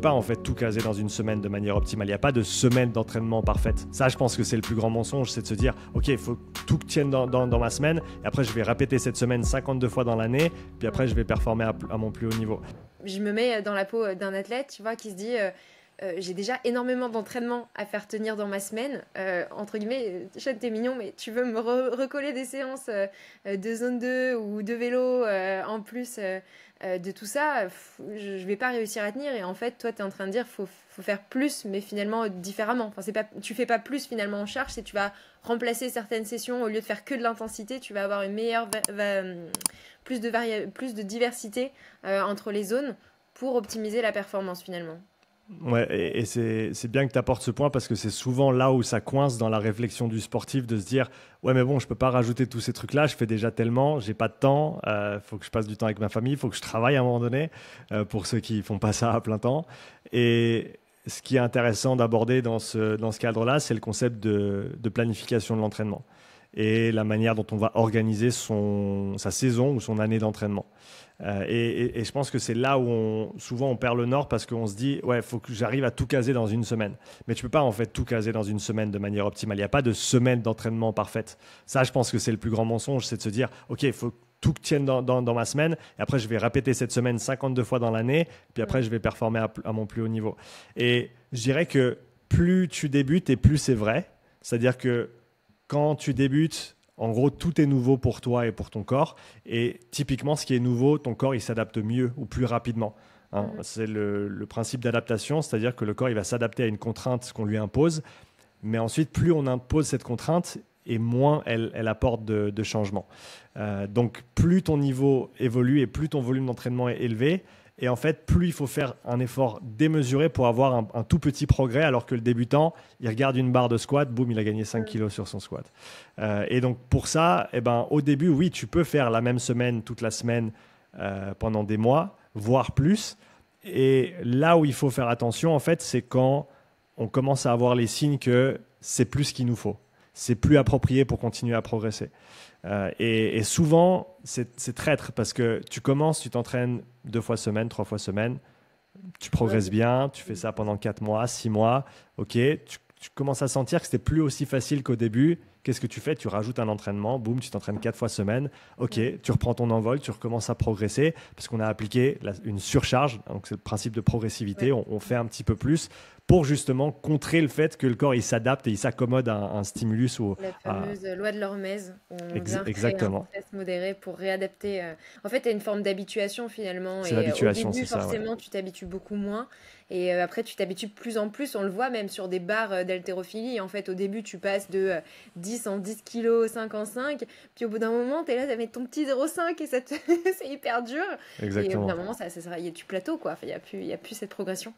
pas en fait tout caser dans une semaine de manière optimale. Il n'y a pas de semaine d'entraînement parfaite. Ça, je pense que c'est le plus grand mensonge, c'est de se dire ok, il faut que tout tienne dans ma semaine et après je vais répéter cette semaine 52 fois dans l'année puis après je vais performer à mon plus haut niveau. Je me mets dans la peau d'un athlète, tu vois, qui se dit j'ai déjà énormément d'entraînement à faire tenir dans ma semaine. Entre guillemets, Sean, t'es mignon, mais tu veux me recoller des séances de zone 2 ou de vélo en plus de tout ça, je vais pas réussir à tenir. Et en fait, toi, t'es en train de dire faut faire plus, mais finalement différemment. Enfin, tu fais pas plus finalement en charge, c'est tu vas remplacer certaines sessions au lieu de faire que de l'intensité, tu vas avoir une meilleure plus de diversité entre les zones pour optimiser la performance finalement. Ouais, et c'est bien que tu apportes ce point parce que c'est souvent là où ça coince dans la réflexion du sportif de se dire ouais mais bon je peux pas rajouter tous ces trucs là, je fais déjà tellement, j'ai pas de temps, faut que je passe du temps avec ma famille, faut que je travaille à un moment donné pour ceux qui font pas ça à plein temps. Et ce qui est intéressant d'aborder dans ce cadre-là, c'est le concept de planification de l'entraînement et la manière dont on va organiser sa saison ou son année d'entraînement. Et je pense que c'est là où souvent on perd le nord parce qu'on se dit ouais, faut que j'arrive à tout caser dans une semaine. Mais tu peux pas en fait tout caser dans une semaine de manière optimale. Il n'y a pas de semaine d'entraînement parfaite. Ça, je pense que c'est le plus grand mensonge, c'est de se dire ok, il faut que tout tienne dans ma semaine et après je vais répéter cette semaine 52 fois dans l'année puis après je vais performer à mon plus haut niveau. Et je dirais que plus tu débutes et plus c'est vrai. C'est-à-dire que quand tu débutes, en gros, tout est nouveau pour toi et pour ton corps. Et typiquement, ce qui est nouveau, ton corps, il s'adapte mieux ou plus rapidement. Hein. C'est le principe d'adaptation, c'est-à-dire que le corps, il va s'adapter à une contrainte qu'on lui impose. Mais ensuite, plus on impose cette contrainte, et moins elle apporte de changement. Donc, plus ton niveau évolue et plus ton volume d'entraînement est élevé, et en fait, plus il faut faire un effort démesuré pour avoir un tout petit progrès, alors que le débutant, il regarde une barre de squat, boum, il a gagné 5 kilos sur son squat. Et donc, pour ça, au début, oui, tu peux faire la même semaine, toute la semaine, pendant des mois, voire plus. Et là où il faut faire attention, en fait, c'est quand on commence à avoir les signes que c'est plus ce qu'il nous faut. C'est plus approprié pour continuer à progresser. Et souvent, c'est traître parce que tu commences, tu t'entraînes 2 fois semaine, 3 fois semaine, tu progresses bien, tu fais ça pendant 4 mois, 6 mois, ok, tu commences à sentir que c'était plus aussi facile qu'au début. Qu'est-ce que tu fais? Tu rajoutes un entraînement, boum, tu t'entraînes 4 fois semaine, ok, tu reprends ton envol, tu recommences à progresser parce qu'on a appliqué une surcharge, donc c'est le principe de progressivité, on fait un petit peu plus pour justement contrer le fait que le corps il s'adapte et il s'accommode à un stimulus. La fameuse loi de l'Hormèse, où on vient créer un Exactement. stress modéré pour réadapter. En fait, tu as une forme d'habituation finalement. C'est Et au l'habituation, début, c'est ça, ouais. forcément, tu t'habitues beaucoup moins. Et après, tu t'habitues de plus en plus. On le voit même sur des barres d'haltérophilie. En fait, au début, tu passes de 10 en 10 kilos, 5 en 5. Puis au bout d'un moment, tu es là, tu vas mettre ton petit 0,5 et c'est hyper dur. Et au bout d'un Exactement. moment, tu plateaux, quoi. Enfin, il y a plus cette progression.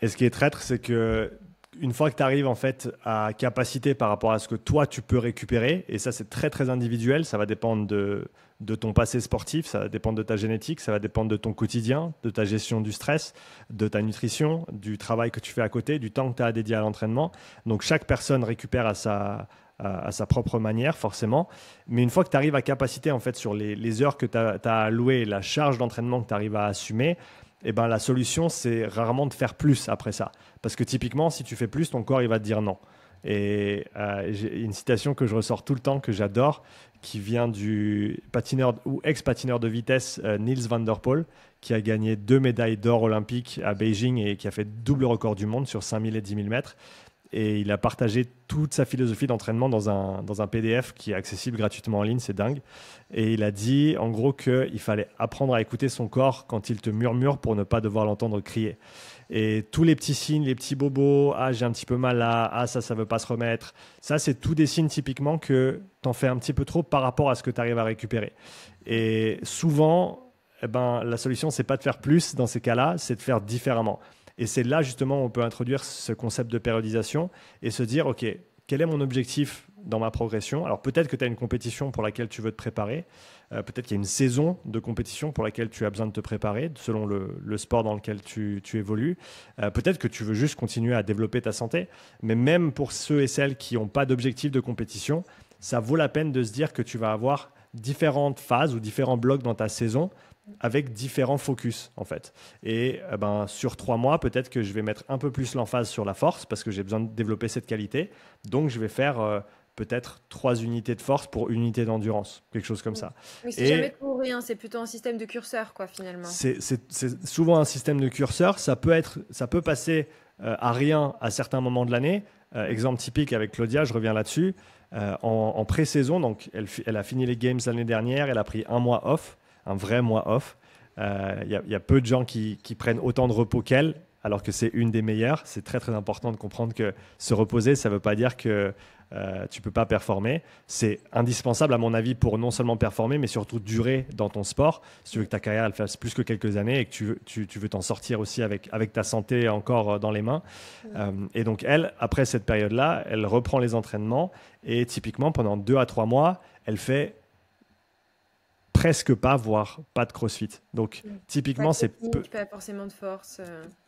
Et ce qui est traître, c'est que une fois que tu arrives en fait à capacité par rapport à ce que toi tu peux récupérer, et ça c'est très très individuel, ça va dépendre de ton passé sportif, ça va dépendre de ta génétique, ça va dépendre de ton quotidien, de ta gestion du stress, de ta nutrition, du travail que tu fais à côté, du temps que tu as à dédier à l'entraînement. Donc chaque personne récupère à sa propre manière forcément, mais une fois que tu arrives à capacité en fait sur les heures que tu as allouées, la charge d'entraînement que tu arrives à assumer, eh ben, la solution, c'est rarement de faire plus après ça. Parce que typiquement, si tu fais plus, ton corps, il va te dire non. Et j'ai une citation que je ressors tout le temps, que j'adore, qui vient du patineur ou ex-patineur de vitesse Niels van der Poel, qui a gagné 2 médailles d'or olympiques à Beijing et qui a fait double record du monde sur 5000 et 10 000 mètres. Et il a partagé toute sa philosophie d'entraînement dans un PDF qui est accessible gratuitement en ligne, c'est dingue. Et il a dit en gros qu'il fallait apprendre à écouter son corps quand il te murmure pour ne pas devoir l'entendre crier. Et tous les petits signes, les petits bobos, ah j'ai un petit peu mal là, ah ça veut pas se remettre, ça c'est tous des signes typiquement que t'en fais un petit peu trop par rapport à ce que tu arrives à récupérer. Et souvent, la solution c'est pas de faire plus dans ces cas-là, c'est de faire différemment. Et c'est là justement où on peut introduire ce concept de périodisation et se dire, OK, quel est mon objectif dans ma progression? Alors peut-être que tu as une compétition pour laquelle tu veux te préparer, peut-être qu'il y a une saison de compétition pour laquelle tu as besoin de te préparer selon le sport dans lequel tu évolues. Peut-être que tu veux juste continuer à développer ta santé, mais même pour ceux et celles qui n'ont pas d'objectif de compétition, ça vaut la peine de se dire que tu vas avoir différentes phases ou différents blocs dans ta saison avec différents focus en fait. Et sur 3 mois, peut-être que je vais mettre un peu plus l'emphase sur la force parce que j'ai besoin de développer cette qualité. Donc, je vais faire peut-être 3 unités de force pour une unité d'endurance, quelque chose comme ça. Mais c'est jamais tout ou rien, c'est plutôt un système de curseur, quoi, finalement. C'est souvent un système de curseur. Ça peut passer à rien à certains moments de l'année. Exemple typique avec Claudia, je reviens là-dessus. En pré-saison, donc elle a fini les games l'année dernière, elle a pris un mois off, un vrai mois off. Il y a peu de gens qui prennent autant de repos qu'elle, alors que c'est une des meilleures. C'est très très important de comprendre que se reposer, ça ne veut pas dire que tu ne peux pas performer. C'est indispensable à mon avis pour non seulement performer, mais surtout durer dans ton sport. Si tu veux que ta carrière elle fasse plus que quelques années et que tu veux t'en sortir aussi avec ta santé encore dans les mains. Et donc elle, après cette période-là, elle reprend les entraînements et typiquement pendant 2 à 3 mois, elle fait presque pas, voire pas de CrossFit. Donc typiquement, c'est pas forcément de force.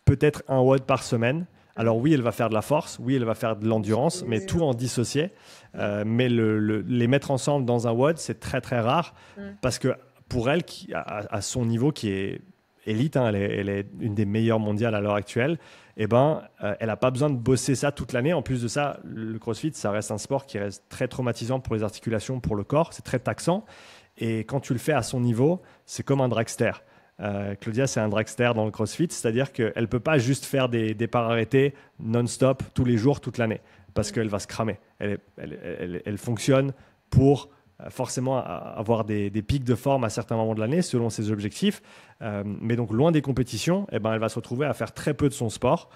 Peut-être un WOD par semaine. Alors oui, elle va faire de la force, oui, elle va faire de l'endurance, mais tout en dissocié. Mais les mettre ensemble dans un WOD, c'est très très rare parce que pour elle, à son niveau qui est élite, hein, elle est une des meilleures mondiales à l'heure actuelle, elle n'a pas besoin de bosser ça toute l'année. En plus de ça, le CrossFit, ça reste un sport qui reste très traumatisant pour les articulations, pour le corps, c'est très taxant. Et quand tu le fais à son niveau, c'est comme un dragster. Claudia, c'est un dragster dans le CrossFit, c'est-à-dire qu'elle ne peut pas juste faire des départs arrêtés non-stop tous les jours, toute l'année, parce qu'elle va se cramer. Elle fonctionne pour forcément avoir des pics de forme à certains moments de l'année, selon ses objectifs. Mais donc, loin des compétitions, elle va se retrouver à faire très peu de son sport.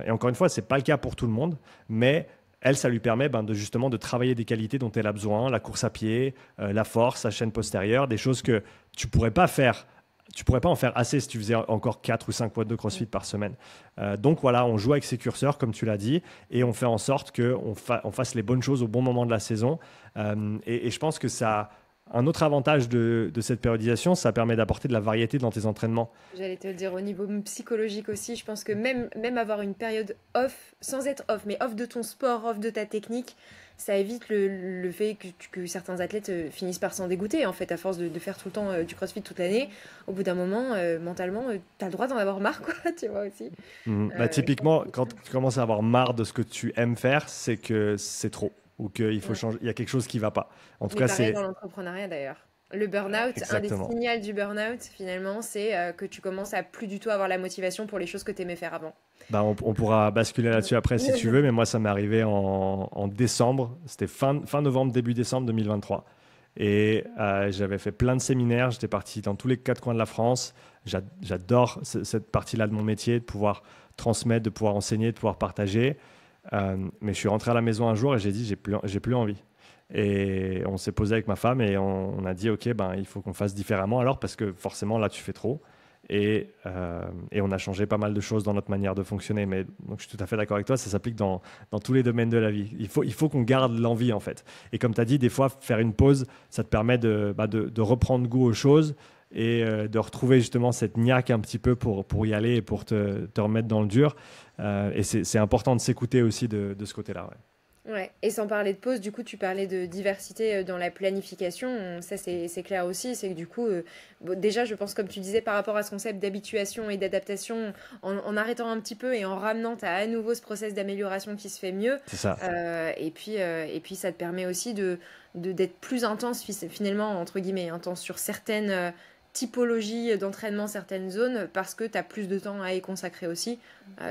Et encore une fois, ce n'est pas le cas pour tout le monde, mais elle, ça lui permet justement de travailler des qualités dont elle a besoin, la course à pied, la force, sa chaîne postérieure, des choses que tu ne pourrais pas faire. Tu ne pourrais pas en faire assez si tu faisais encore 4 ou 5 watts de CrossFit par semaine. Donc voilà, on joue avec ces curseurs, comme tu l'as dit, et on fait en sorte qu'on fasse les bonnes choses au bon moment de la saison. Et je pense que ça, un autre avantage de cette périodisation, ça permet d'apporter de la variété dans tes entraînements. J'allais te le dire, au niveau psychologique aussi, je pense que même avoir une période off, sans être off, mais off de ton sport, off de ta technique, ça évite le fait que certains athlètes finissent par s'en dégoûter, en fait, à force de faire tout le temps du CrossFit toute l'année. Au bout d'un moment, mentalement, tu as le droit d'en avoir marre, quoi, tu vois aussi. Typiquement, quand tu commences à avoir marre de ce que tu aimes faire, c'est que c'est trop ou qu'il faut changer, il y a quelque chose qui ne va pas. En tout cas, c'est dans l'entrepreneuriat d'ailleurs. Le burn-out, un des signaux du burn-out, finalement, c'est que tu commences à plus du tout avoir la motivation pour les choses que tu aimais faire avant. On pourra basculer là-dessus après si tu veux, mais moi, ça m'est arrivé en décembre. C'était fin novembre, début décembre 2023. Et j'avais fait plein de séminaires. J'étais parti dans tous les 4 coins de la France. J'adore cette partie-là de mon métier, de pouvoir transmettre, de pouvoir enseigner, de pouvoir partager. Mais je suis rentré à la maison un jour et j'ai dit, j'ai plus envie. Et on s'est posé avec ma femme et on a dit, OK, il faut qu'on fasse différemment alors parce que forcément, là, tu fais trop. Et on a changé pas mal de choses dans notre manière de fonctionner. Mais donc, je suis tout à fait d'accord avec toi, ça s'applique dans tous les domaines de la vie. Il faut qu'on garde l'envie, en fait. Et comme tu as dit, des fois, faire une pause, ça te permet de reprendre goût aux choses et de retrouver justement cette niaque un petit peu pour y aller et pour te remettre dans le dur. Et c'est important de s'écouter aussi de ce côté-là. Ouais, et sans parler de pause, du coup, tu parlais de diversité dans la planification. Ça, c'est clair aussi. C'est que du coup, déjà, je pense, comme tu disais, par rapport à ce concept d'habituation et d'adaptation, en arrêtant un petit peu et en ramenant, tu as à nouveau ce process d'amélioration qui se fait mieux. C'est ça. Et puis, ça te permet aussi d'être plus intense, finalement, entre guillemets, intense sur certaines typologies d'entraînement, certaines zones, parce que tu as plus de temps à y consacrer aussi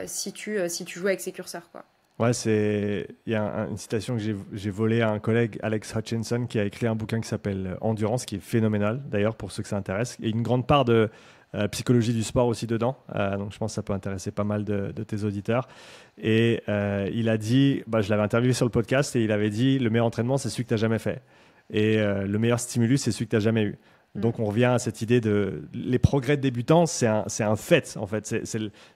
si tu joues avec ces curseurs, quoi. Ouais, il y a une citation que j'ai volée à un collègue, Alex Hutchinson, qui a écrit un bouquin qui s'appelle Endurance, qui est phénoménal d'ailleurs pour ceux que ça intéresse. Il y a une grande part de psychologie du sport aussi dedans, donc je pense que ça peut intéresser pas mal de tes auditeurs. Et il a dit, je l'avais interviewé sur le podcast et il avait dit, le meilleur entraînement, c'est celui que tu n'as jamais fait. Et le meilleur stimulus, c'est celui que tu n'as jamais eu. Donc on revient à cette idée les progrès de débutants, c'est un fait en fait.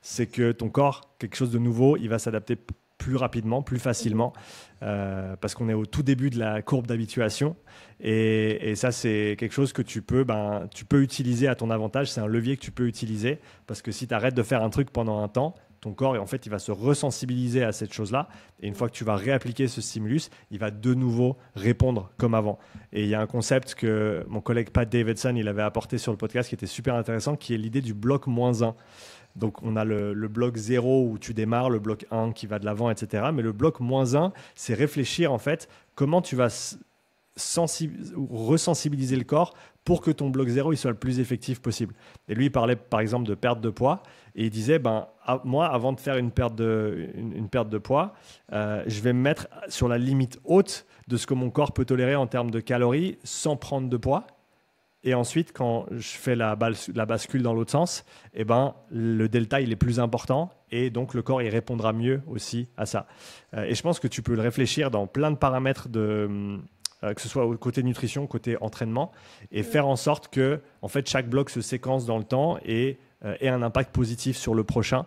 C'est que ton corps, quelque chose de nouveau, il va s'adapter plus rapidement, plus facilement, parce qu'on est au tout début de la courbe d'habituation. Et ça, c'est quelque chose que tu peux utiliser à ton avantage. C'est un levier que tu peux utiliser, parce que si tu arrêtes de faire un truc pendant un temps, ton corps, et en fait, il va se resensibiliser à cette chose-là. Et une fois que tu vas réappliquer ce stimulus, il va de nouveau répondre comme avant. Et il y a un concept que mon collègue Pat Davidson, il avait apporté sur le podcast qui était super intéressant, qui est l'idée du bloc -1. Donc, on a le bloc 0 où tu démarres, le bloc 1 qui va de l'avant, etc. Mais le bloc -1, c'est réfléchir en fait comment tu vas resensibiliser le corps pour que ton bloc 0 il soit le plus effectif possible. Et lui, il parlait par exemple de perte de poids et il disait, moi, avant de faire une perte de poids, je vais me mettre sur la limite haute de ce que mon corps peut tolérer en termes de calories sans prendre de poids. Et ensuite, quand je fais la bascule dans l'autre sens, le delta il est plus important et donc le corps il répondra mieux aussi à ça. Et je pense que tu peux le réfléchir dans plein de paramètres que ce soit au côté nutrition, côté entraînement, et faire en sorte que en fait, chaque bloc se séquence dans le temps et ait un impact positif sur le prochain.